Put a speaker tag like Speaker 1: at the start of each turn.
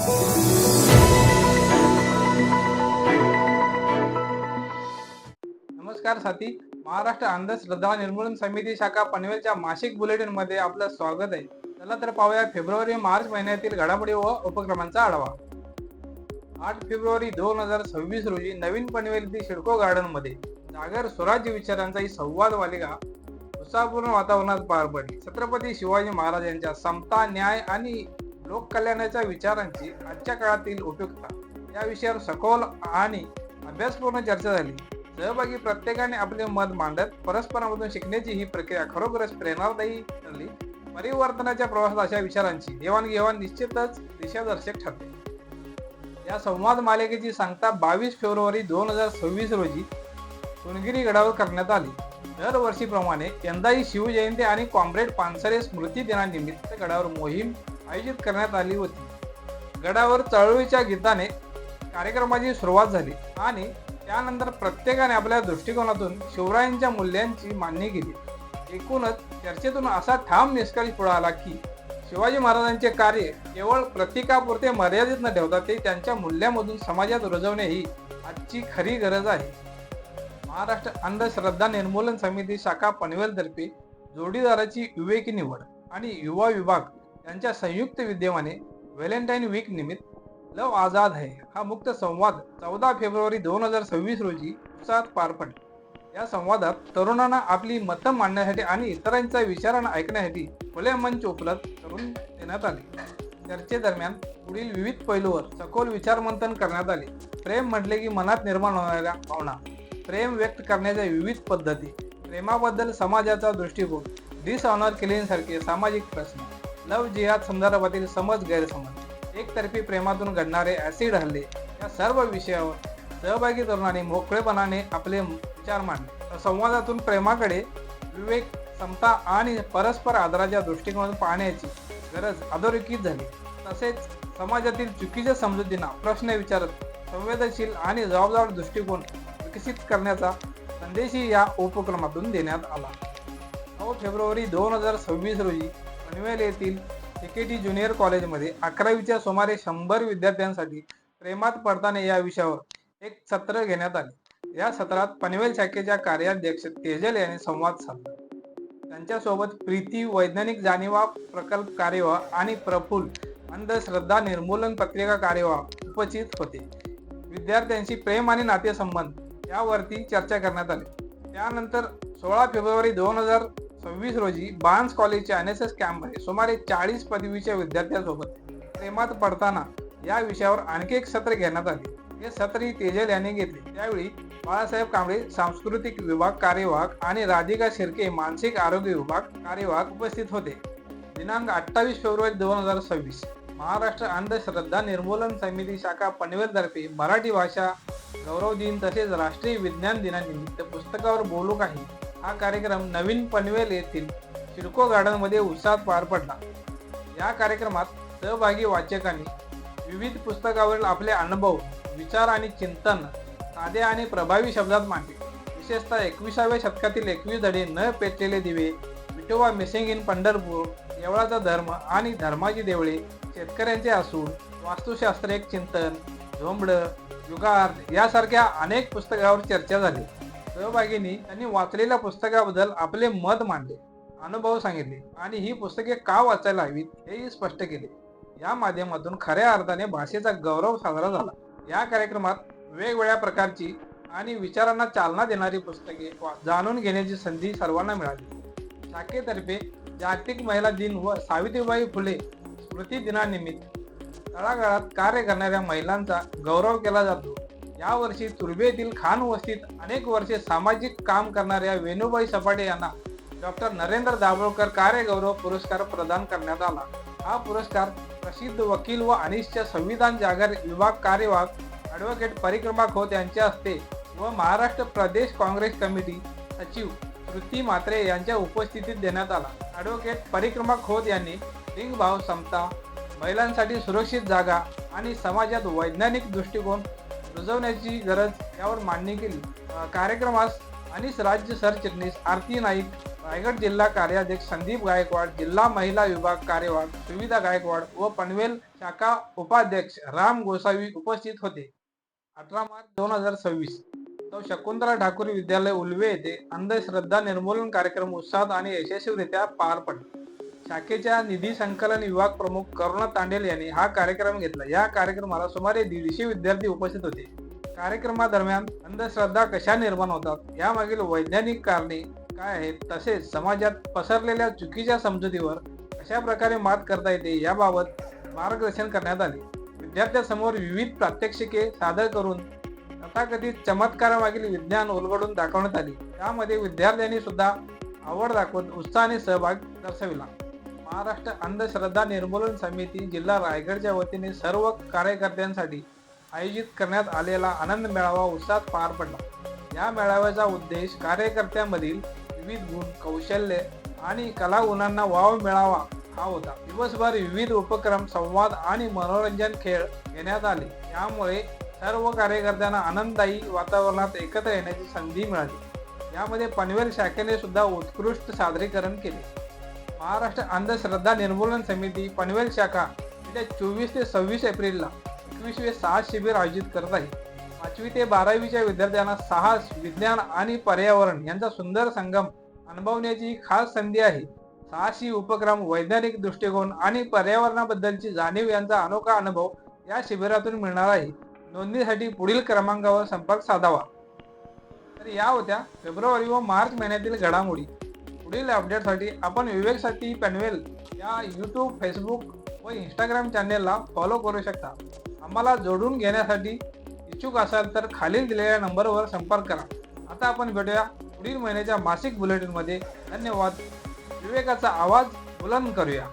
Speaker 1: नमस्कार साथी. महाराष्ट्र अंधश्रद्धा निर्मूलन समिती शाखा पनवेलच्या मासिक बुलेटिन मध्ये आपलं स्वागत आहे. चला तर पाहूया फेब्रुवारी मार्च महिन्यातील घडामोडी व उपक्रमांचा आढावा. 8 फेब्रुवारी 2026 रोजी नवीन पनवेल येथील सिडको गार्डन मध्ये जागर स्वराज्य विचारांचा ही संवाद मालिका उत्साहपूर्ण वातावरणात पार पडली. छत्रपती शिवाजी महाराज यांच्या समता, न्याय आणि लोककल्याणाच्या विचारांची आजच्या काळातील उपयुक्तता या विषयावर सखोल आणि अभ्यासपूर्ण चर्चा झाली. सहभागी प्रत्येकाने आपले मत मांडत परस्परांमधून शिकण्याची ही प्रक्रिया खरोखरच प्रेरणादायी ठरली. परिवर्तनाच्या प्रवासात अशा विचारांची देवाणघेवाण निश्चितच दिशादर्शक ठरते. या संवाद मालिकेची सांगता 22 फेब्रुवारी 2026 रोजी सोनगिरी गडावर करण्यात आली. दरवर्षीप्रमाणे यंदाही शिवजयंती आणि कॉम्रेड पानसरे स्मृती दिनानिमित्त गडावर मोहीम आयोजित करण्यात आली होती. गडावर चळवळीच्या गीताने कार्यक्रमाची सुरुवात झाली आणि त्यानंतर प्रत्येकाने आपल्या दृष्टिकोनातून शिवरायांच्या मूल्यांची मांडणी केली. एकूणच चर्चेतून असा ठाम निष्कर्ष पुढे आला की शिवाजी महाराजांचे कार्य केवळ प्रतीकापुरते मर्यादित न ठेवता ते त्यांच्या मूल्यांमधून समाजात रुजवणे ही आजची खरी गरज आहे. महाराष्ट्र अंधश्रद्धा निर्मूलन समिती शाखा पनवेलतर्फे जोडीदाराची विवेकी निवड आणि युवा विभाग यांच्या संयुक्त विद्यमाने व्हॅलेंटाईन वीक निमित्त लव आझाद है हा मुक्त संवाद 14 फेब्रुवारी 2026 रोजी उत्साहात पार पडला. या संवादात तरुणांना आपली मतं मांडण्यासाठी आणि इतरांच्या विचारांना ऐकण्यासाठी खुले मंच उपलब्ध करून देण्यात आले. चर्चेदरम्यान पुढील विविध पैलूवर सखोल विचारमंथन करण्यात आले. प्रेम म्हटले की मनात निर्माण होणाऱ्या भावना, प्रेम व्यक्त करण्याच्या विविध पद्धती, प्रेमाबद्दल समाजाचा दृष्टिकोन, डिसऑनर किलिंगसारखे सामाजिक प्रश्न, लव जिहाद संदर्भातील समज गैरसमज, एकतर्फी प्रेमातून घडणारे ऍसिड हल्ले या सर्व विषयावर सहभागी तरुणांनी मोकळेपणाने आपले विचार मांडले. संवादातून प्रेमाकडे विवेक, समता आणि परस्पर आदराच्या दृष्टिकोनातून पाहण्याची गरज अधोरेखित झाली. तसेच समाजातील चुकीच्या समजुतींना प्रश्न विचारत संवेदनशील आणि जबाबदार दृष्टिकोन विकसित करण्याचा संदेशही या उपक्रमातून देण्यात आला. 9 फेब्रुवारी 2026 रोजी पनवेल येथील केकेटी ज्युनियर कॉलेजमध्ये 11वीच्या सुमारे 100 विद्यार्थ्यांसाठी प्रेमात पडताना या विषयावर एक सत्र घेण्यात आले. या सत्रात पनवेल शाखेच्या कार्याध्यक्ष तेजल यांनी संवाद साधला. त्यांच्यासोबत प्रीती वैज्ञानिक जाणीवा प्रकल्प कार्यवाह आणि प्रफुल्ल अंधश्रद्धा निर्मूलन पत्रिका कार्यवाह उपस्थित होते. विद्यार्थ्यांशी प्रेम आणि नातेसंबंध यावरती चर्चा करण्यात आली. त्यानंतर 16 फेब्रुवारी 2026 रोजी बान्स कॉलेजच्या NSS कॅम्पमध्ये सुमारे 40 पदवीच्या विद्यार्थ्यांसोबत प्रेमात पडताना या विषयावर आणखी एक सत्र घेण्यात आले. हे सत्र तेजल यांनी घेतले. त्यावेळी बाळासाहेब कांबळे सांस्कृतिक विभाग कार्यवाहक आणि राधिका शिर्के मानसिक आरोग्य विभाग कार्यवाहक उपस्थित होते. दिनांक 28 फेब्रुवारी 2026 महाराष्ट्र अंधश्रद्धा निर्मूलन समिती शाखा पनवेलतर्फे मराठी भाषा गौरव दिन तसेच राष्ट्रीय विज्ञान दिनानिमित्त पुस्तकावर बोलू काही हा कार्यक्रम नवीन पनवेल येथील सिडको गार्डन मध्ये उत्साहात पार पडला. या कार्यक्रमात सहभागी वाचकांनी विविध पुस्तकावरील आपले अनुभव, विचार आणि चिंतन साध्या आणि प्रभावी शब्दात मांडले. विशेषतः 21व्या शतकातील 21 धडे, न पेटलेले दिवे, विठोबा मिसिंग इन पंढरपूर, देवळाचा धर्म आणि धर्माची देवळे, शेतकऱ्यांचे असूल, वास्तुशास्त्र एक चिंतन, झोंबड, युगार्थ यासारख्या अनेक पुस्तकावर चर्चा झाली. सहभागींनी त्यांनी वाचलेल्या पुस्तकाबद्दल आपले मत मांडले, अनुभव सांगितले आणि ही पुस्तके का वाचायला हवीत हेही स्पष्ट केले. या माध्यमातून खऱ्या अर्थाने भाषेचा गौरव साजरा झाला. या कार्यक्रमात वेगवेगळ्या प्रकारची आणि विचारांना चालना देणारी पुस्तके जाणून घेण्याची संधी सर्वांना मिळाली. शाखेतर्फे जागतिक महिला दिन व सावित्रीबाई फुले स्मृती दिनानिमित्त तळागाळात कार्य करणाऱ्या महिलांचा गौरव केला जातो. यावर्षी तुर्भे येथील खान वस्तीत अनेक वर्षे सामाजिक काम करणाऱ्या वेणुबाई सपाटे यांना डॉक्टर नरेंद्र दाभोळकर कार्यगौरव पुरस्कार प्रदान करण्यात आला. हा पुरस्कार प्रसिद्ध वकील व अनिष्ट संविधान जागर विभाग कार्यवाहक ॲडव्होकेट परिक्रमा खोत यांच्या हस्ते व महाराष्ट्र प्रदेश काँग्रेस कमिटी सचिव श्रुती म्हात्रे यांच्या उपस्थितीत देण्यात आला. ॲडव्होकेट परिक्रमा खोत यांनी लिंगभाव, समता, महिलांसाठी सुरक्षित जागा आणि समाजात वैज्ञानिक दृष्टिकोन रुजवण्याची गरज यावर मांडणी केली. कार्यक्रमास अनिस राज्य सरचिटणीस आरती नाईक, रायगड जिल्हा कार्याध्यक्ष संदीप गायकवाड, जिल्हा महिला विभाग कार्यवाह सुविधा गायकवाड व पनवेल शाखा उपाध्यक्ष राम गोसावी उपस्थित होते. 18 मार्च 2026 शकुंतला ठाकूर विद्यालय उल्वे येथे अंधश्रद्धा निर्मूलन कार्यक्रम उत्साहात आणि यशस्वीरित्या पार पडला. शाखेच्या निधी संकलन विभाग प्रमुख करुणा तांडेल यांनी हा कार्यक्रम घेतला. या कार्यक्रमाला सुमारे 150 विद्यार्थी उपस्थित होते. कार्यक्रमादरम्यान अंधश्रद्धा कशा निर्माण होतात, यामागील वैज्ञानिक कारणे काय आहेत, तसेच समाजात पसरलेल्या चुकीच्या समजुतीवर कशा प्रकारे मात करता येते याबाबत मार्गदर्शन करण्यात आले. विद्यार्थ्यांसमोर विविध प्रात्यक्षिके सादर करून तथाकथित चमत्कारामागील विज्ञान उलगडून दाखवण्यात आले. त्यामध्ये विद्यार्थ्यांनी सुद्धा आवड दाखवत उत्साहाने सहभाग दर्शविला. महाराष्ट्र अंधश्रद्धा निर्मूलन समिती जिल्हा रायगडच्या वतीने सर्व कार्यकर्त्यांसाठी आयोजित करण्यात आलेला आनंद मेळावा उत्साहात पार पडला. या मेळाव्याचा उद्देश कार्यकर्त्यांमधील विविध गुण, कौशल्य आणि कलागुणांना वाव मिळावा हा होता. दिवसभर विविध उपक्रम, संवाद आणि मनोरंजन खेळ घेण्यात आले. यामुळे सर्व कार्यकर्त्यांना आनंददायी वातावरणात एकत्र येण्याची संधी मिळाली. यामध्ये पनवेल शाखेने सुद्धा उत्कृष्ट सादरीकरण केले. महाराष्ट्र अंधश्रद्धा निर्मूलन समिती पनवेल शाखा येत्या 24 ते 26 एप्रिलला 21वे साहस शिबिर आयोजित करत आहे. 5वी ते 12वीच्या विद्यार्थ्यांना साहस, विज्ञान आणि पर्यावरण यांचा सुंदर संगम अनुभवण्याची खास संधी आहे. साहसी उपक्रम, वैज्ञानिक दृष्टिकोन आणि पर्यावरणाबद्दलची जाणीव यांचा अनोखा अनुभव या शिबिरातून मिळणार आहे. नोंदणीसाठी पुढील क्रमांकावर संपर्क साधावा. तर या होत्या फेब्रुवारी व मार्च महिन्यातील घडामोडी. पुढील अपडेटसाठी आपण विवेक साथी पनवेल या यूट्यूब, फेसबुक व इंस्टाग्राम चॅनेलला फॉलो करू शकता. आम्हाला जोडून घेण्यासाठी इच्छुक असाल तर खालील दिलेल्या नंबरवर संपर्क करा. आता आपण भेटूया पुढील महिन्याच्या मासिक बुलेटिनमध्ये. धन्यवाद. विवेकाचा आवाज बुलंद करूया.